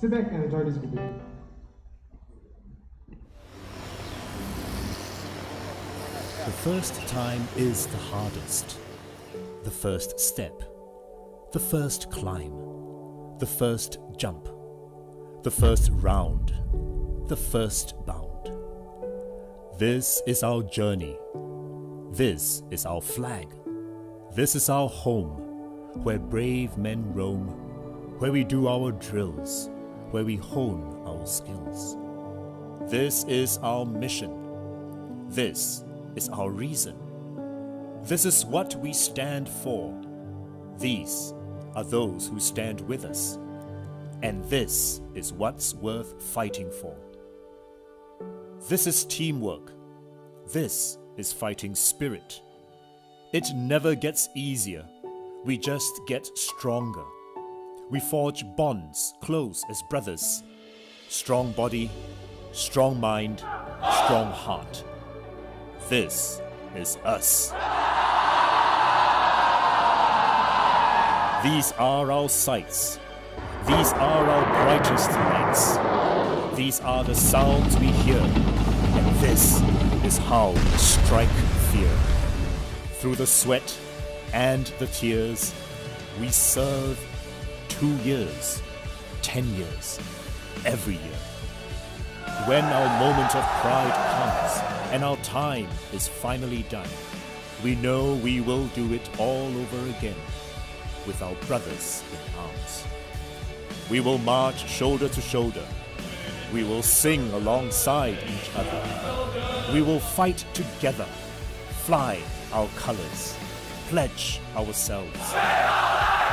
Sit back and enjoy this video. The first time is the hardest. The first step, the first climb, the first jump, the first round, the first bound. This is our journey. This is our flag. This is our home, where brave men roam, where we do our drills, where we hone our skills. This is our mission. This is our reason. This is what we stand for. These are those who stand with us. And this is what's worth fighting for. This is teamwork. This is fighting spirit. It never gets easier. We just get stronger. We forge bonds close as brothers. Strong body, strong mind, strong heart. This is us. These are our sights. These are our brightest lights. These are the sounds we hear. And this is how we strike fear. Through the sweat and the tears, we serve 2 years, 10 years, every year. When our moment of pride comes and our time is finally done, we know we will do it all over again with our brothers in arms. We will march shoulder to shoulder. We will sing alongside each other. We will fight together, fly our colors, pledge ourselves,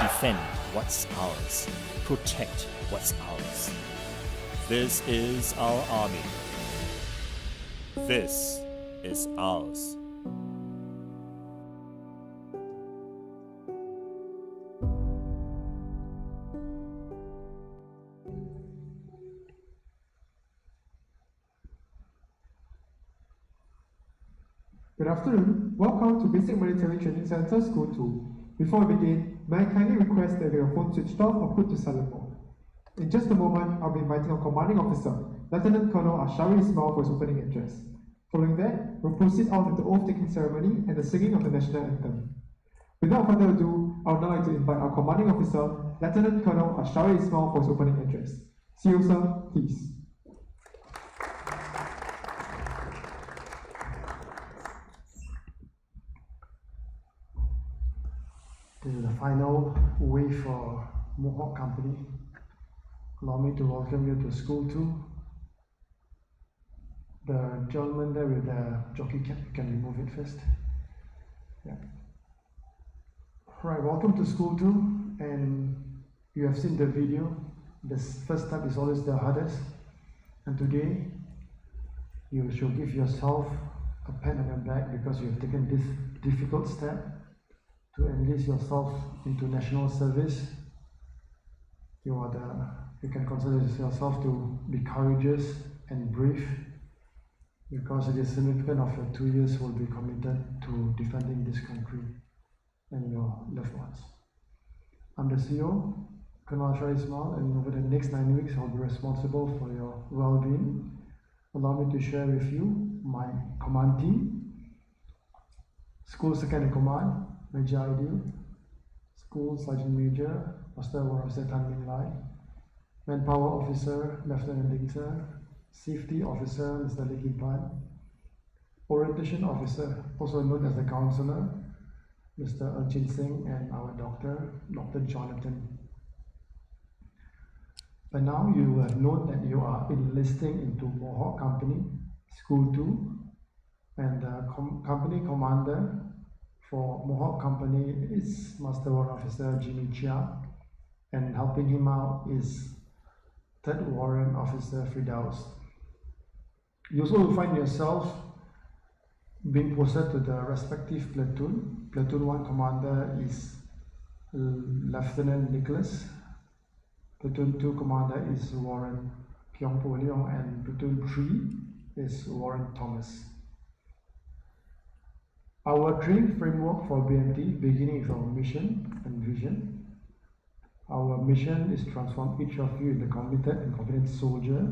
defend what's ours, protect what's ours. This is our army. This is ours. Good afternoon. Welcome to Basic Military Training Center School 2. Before we begin, may I kindly request that your phone switched off or put to silent mode. In just a moment, I'll be inviting our commanding officer, Lieutenant Colonel Ashari Ismail, for his opening address. Following that, we'll proceed on with the oath-taking ceremony and the singing of the national anthem. Without further ado, I would now like to invite our commanding officer, Lieutenant Colonel Ashari Ismail, for his opening address. See you, sir. Please. This is the final wave for Mohawk Company. Allow me to welcome you to School 2. The gentleman there with the jockey cap, you can remove it first. Yeah. Alright, welcome to School 2, and you have seen the video. The first step is always the hardest, and today you should give yourself a pat on your back because you have taken this difficult step to enlist yourself into national service. You can consider yourself to be courageous and brave because it is significant of your 2 years will be committed to defending this country and your loved ones. I'm the CEO, Colonel Ashari Ismail, and over the next 9 weeks I'll be responsible for your well-being. Allow me to share with you my command team. School Second in Command, Major Ideal, School Sergeant Major, Master War Officer Tan Min Lai, Manpower Officer, Lieutenant Ling Sir, Safety Officer, Mr. Lee Kim Pan, Orientation Officer, also known as the Counselor, Mr. Arjun Singh, and our doctor, Dr. Jonathan. By now, you have known that you are enlisting into Mohawk Company, School 2, and the company commander for Mohawk Company is Master Warrant Officer Jimmy Chia, and helping him out is 3rd Warrant Officer Fridaus. You also will find yourself being posted to the respective platoon. Platoon 1 commander is Lieutenant Nicholas. Platoon 2 commander is Warrant Pyong Po Leong, and Platoon 3 is Warrant Thomas. Our training framework for BMT, beginning with our mission and vision. Our mission is to transform each of you into a committed and confident soldier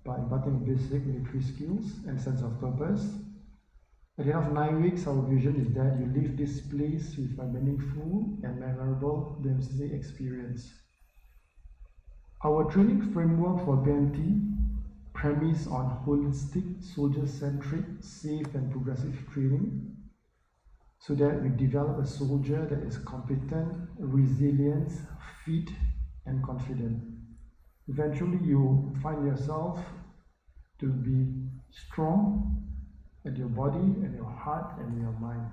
by imparting basic military skills and sense of purpose. At the end of 9 weeks, our vision is that you leave this place with a meaningful and memorable BMC experience. Our training framework for BMT premise on holistic, soldier-centric, safe and progressive training, so that we develop a soldier that is competent, resilient, fit and confident. Eventually you find yourself to be strong at your body and your heart and your mind.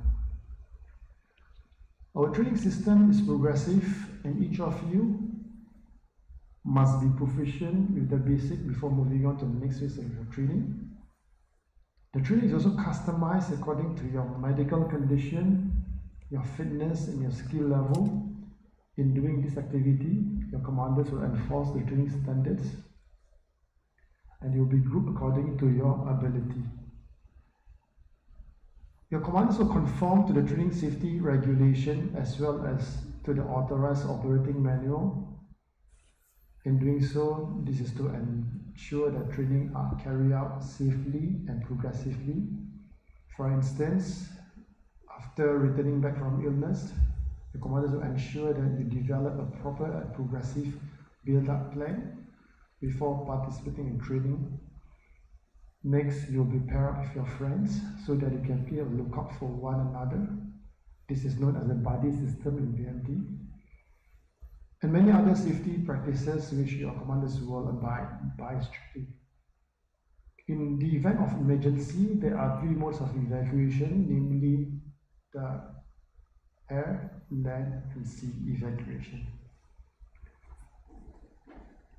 Our training system is progressive and each of you must be proficient with the basic before moving on to the next phase of your training. The training is also customized according to your medical condition, your fitness and your skill level. In doing this activity, your commanders will enforce the training standards and you will be grouped according to your ability. Your commanders will conform to the training safety regulation as well as to the authorized operating manual. In doing so, this is to ensure that training are carried out safely and progressively. For instance, after returning back from illness, the commanders will ensure that you develop a proper and progressive build-up plan before participating in training. Next, you'll be paired up with your friends so that you can be a lookout for one another. This is known as a buddy system in BMT. And many other safety practices which your commanders will abide by strictly. In the event of emergency, there are 3 modes of evacuation, namely the air, land, and sea evacuation.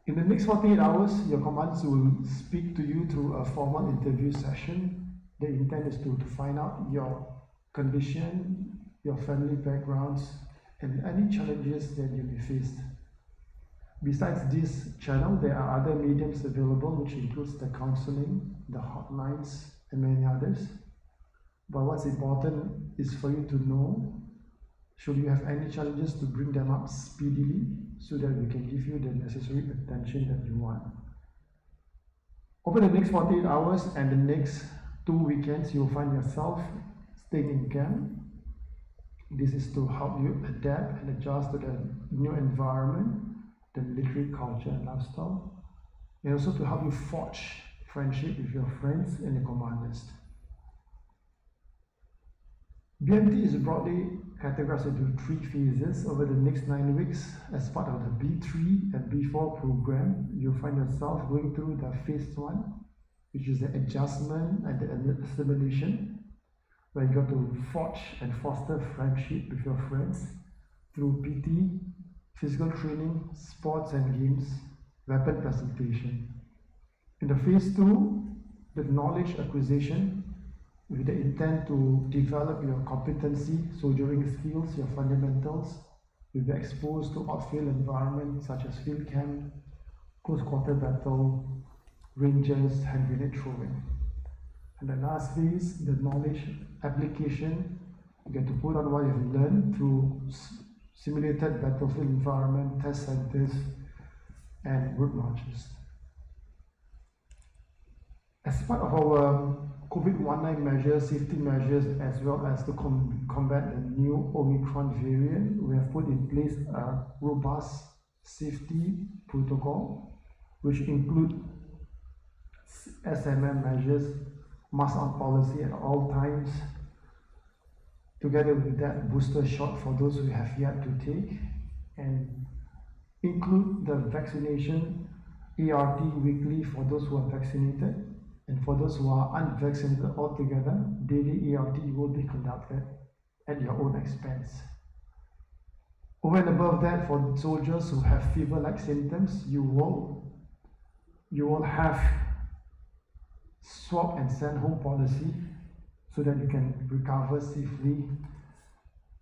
In the next 48 hours, your commanders will speak to you through a formal interview session. The intent is to find out your condition, your family backgrounds, and any challenges that you may face. Besides this channel, there are other mediums available, which includes the counseling, the hotlines, and many others. But what's important is for you to know, should you have any challenges, to bring them up speedily so that we can give you the necessary attention that you want. Over the next 48 hours and the next 2 weekends, you'll find yourself staying in camp. This is to help you adapt and adjust to the new environment, the military culture and lifestyle, and also to help you forge friendship with your friends and the commanders. BMT is broadly categorized into 3 phases. Over the next 9 weeks, as part of the B3 and B4 program, you'll find yourself going through the phase 1, which is the adjustment and the assimilation, where you got to forge and foster friendship with your friends through PT, physical training, sports and games, weapon presentation. In the phase 2, the knowledge acquisition, with the intent to develop your competency, soldiering skills, your fundamentals. You'll be exposed to outfield environments such as field camp, close quarter battle, ranges, hand grenade throwing. And the last phase, the knowledge application. You get to put on what you've learned through simulated battlefield environment, test centers, and route marches. As part of our COVID-19 measures, safety measures, as well as to combat the new Omicron variant, we have put in place a robust safety protocol, which include SMM measures, mask on policy at all times, together with that booster shot for those who have yet to take, and include the vaccination ART weekly for those who are vaccinated. And for those who are unvaccinated altogether, daily ART will be conducted at your own expense. Over and above that, for soldiers who have fever-like symptoms, you will have swab and send home policy so that you can recover safely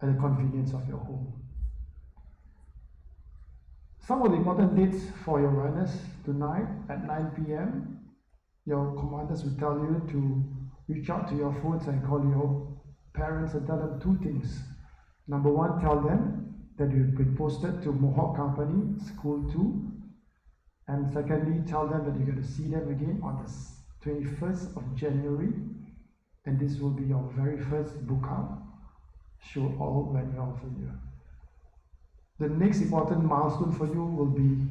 at the convenience of your home. Some of the important dates for your awareness: tonight at 9 p.m. your commanders will tell you to reach out to your phones and call your parents and tell them 2 things. Number 1, tell them that you've been posted to Mohawk Company, School 2. And secondly, tell them that you're going to see them again on the 21st of January. And this will be your very first book out. Show all manual for you. The next important milestone for you will be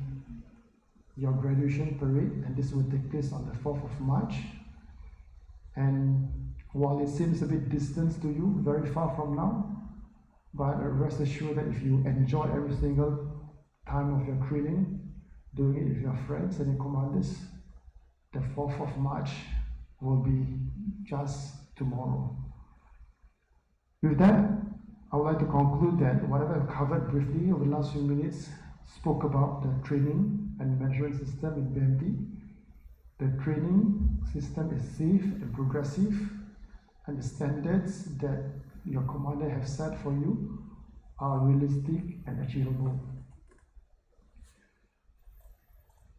your graduation parade, and this will take place on the 4th of March. And while it seems a bit distant to you, very far from now, but rest assured that if you enjoy every single time of your training, doing it with your friends and your commanders, the 4th of March will be just tomorrow. With that, I would like to conclude that whatever I've covered briefly over the last few minutes spoke about the training and management system in BMT. The training system is safe and progressive, and the standards that your commander has set for you are realistic and achievable.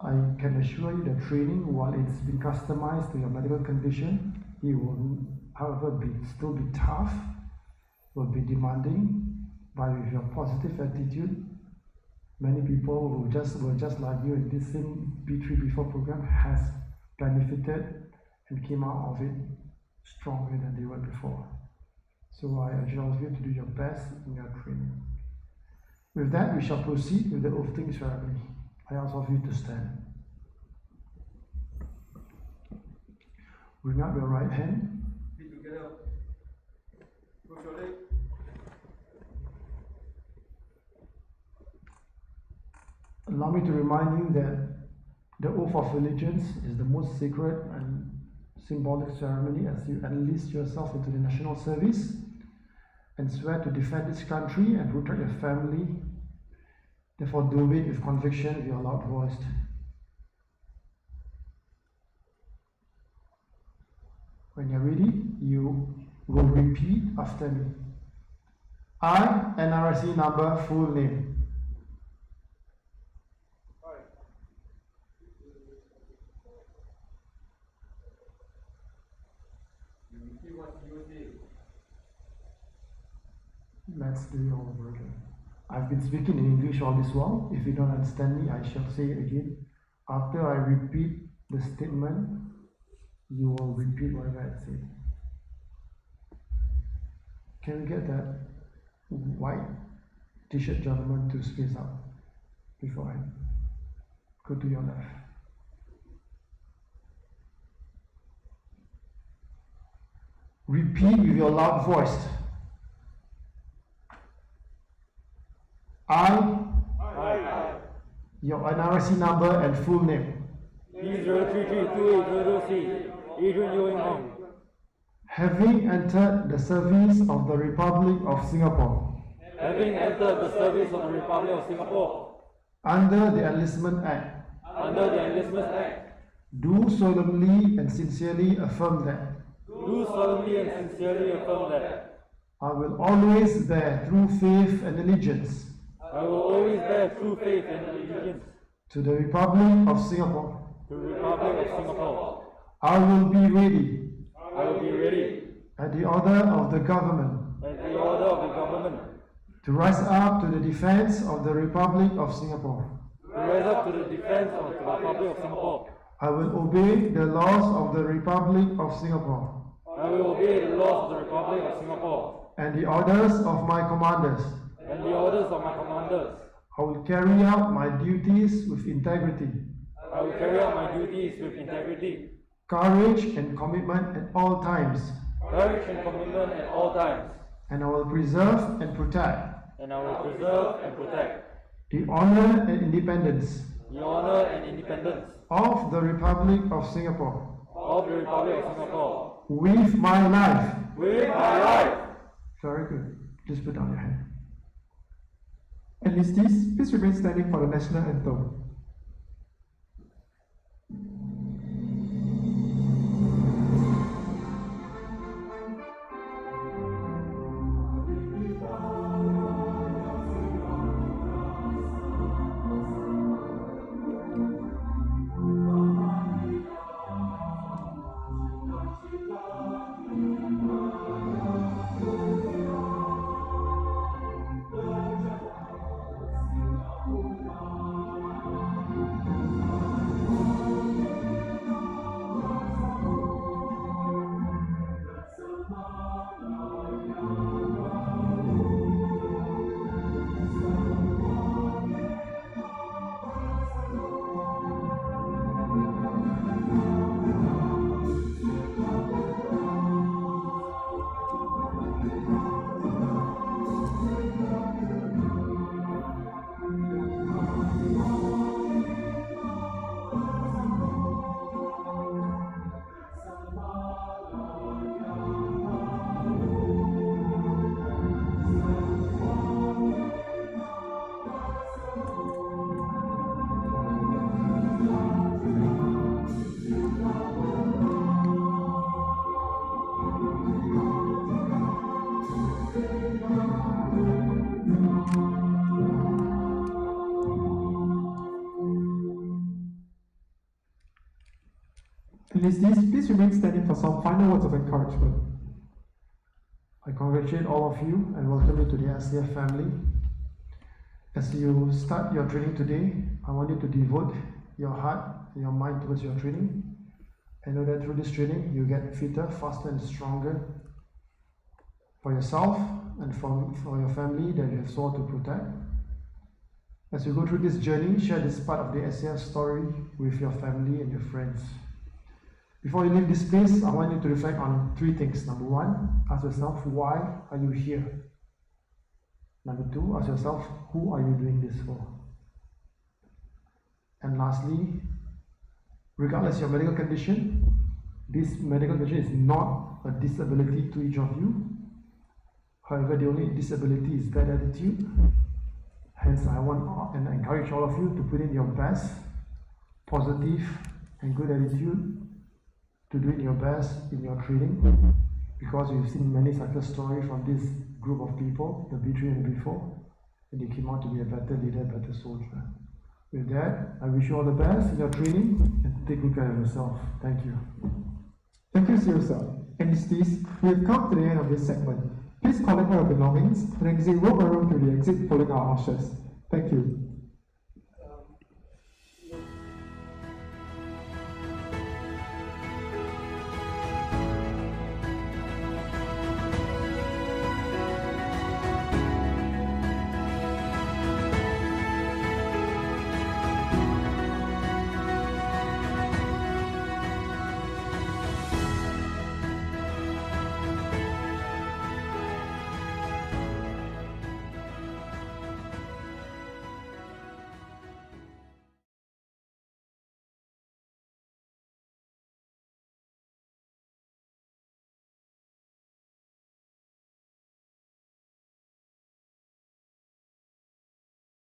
I can assure you that training, while it's been customized to your medical condition, it will, however, still be tough, will be demanding, but with your positive attitude, many people who were just like you in this same B3, B4 program has benefited and came out of it stronger than they were before. So I urge all of you to do your best in your training. With that, we shall proceed with the oathing ceremony. I ask all of you to stand. Bring up your right hand. Feet together. Push your leg. Allow me to remind you that the oath of allegiance is the most sacred and symbolic ceremony as you enlist yourself into the national service and swear to defend this country and protect your family. Therefore, do it with conviction if you are loud voiced. When you're ready, you will repeat after me. I, NRC number, full name. Let's do it all over again. I've been speaking in English all this while. If you don't understand me, I shall say it again. After I repeat the statement, you will repeat whatever I say. Can we get that white t-shirt gentleman to space out before I go to your left? Repeat with your loud voice. I, your NRC number and full name. Having entered the service of the Republic of Singapore. Having entered the service of the Republic of Singapore. Under the Enlistment Act. Under the Enlistment Act. Do solemnly and sincerely affirm that. Do solemnly and sincerely affirm that. I will always bear true faith and allegiance. I will always bear true faith and allegiance. To the Republic of Singapore. To the Republic of Singapore. I will be ready. I will be ready. At the order of the government. At the order of the government. To rise up to the defense of the Republic of Singapore. To rise up to the defense of the Republic of Singapore. I will obey the laws of the Republic of Singapore. I will obey the laws of the Republic of Singapore. And the orders of my commanders. And the orders of my commanders. I will carry out my duties with integrity. I will carry out my duties with integrity. Courage and commitment at all times. Courage and commitment at all times. And I will preserve and protect. And I will preserve and protect. The honor and independence. The honor and independence. Of the Republic of Singapore. Of the Republic of Singapore. With my life. With my life. Very good. Just put down your hand. Enlistees, please remain standing for the national anthem. for some final words of encouragement. I congratulate all of you and welcome you to the SCF family. As you start your training today, I want you to devote your heart and your mind towards your training. I know that through this training, you get fitter, faster, and stronger for yourself and for your family that you have sought to protect. As you go through this journey, share this part of the SCF story with your family and your friends. Before you leave this place, I want you to reflect on 3 things. Number 1, ask yourself, why are you here? Number 2, ask yourself, who are you doing this for? And lastly, regardless of your medical condition, this medical condition is not a disability to each of you. However, the only disability is bad attitude. Hence, I want and encourage all of you to put in your best, positive and good attitude, to do your best in your training, because we've seen many success stories from this group of people, the B3 and B4, and they came out to be a better leader, better soldier. With that, I wish you all the best in your training and take good care of yourself. Thank you. Thank you, sir. Enlistees, we have come to the end of this segment. Please collect all your belongings and exit rope around to the exit following our ushers. Thank you.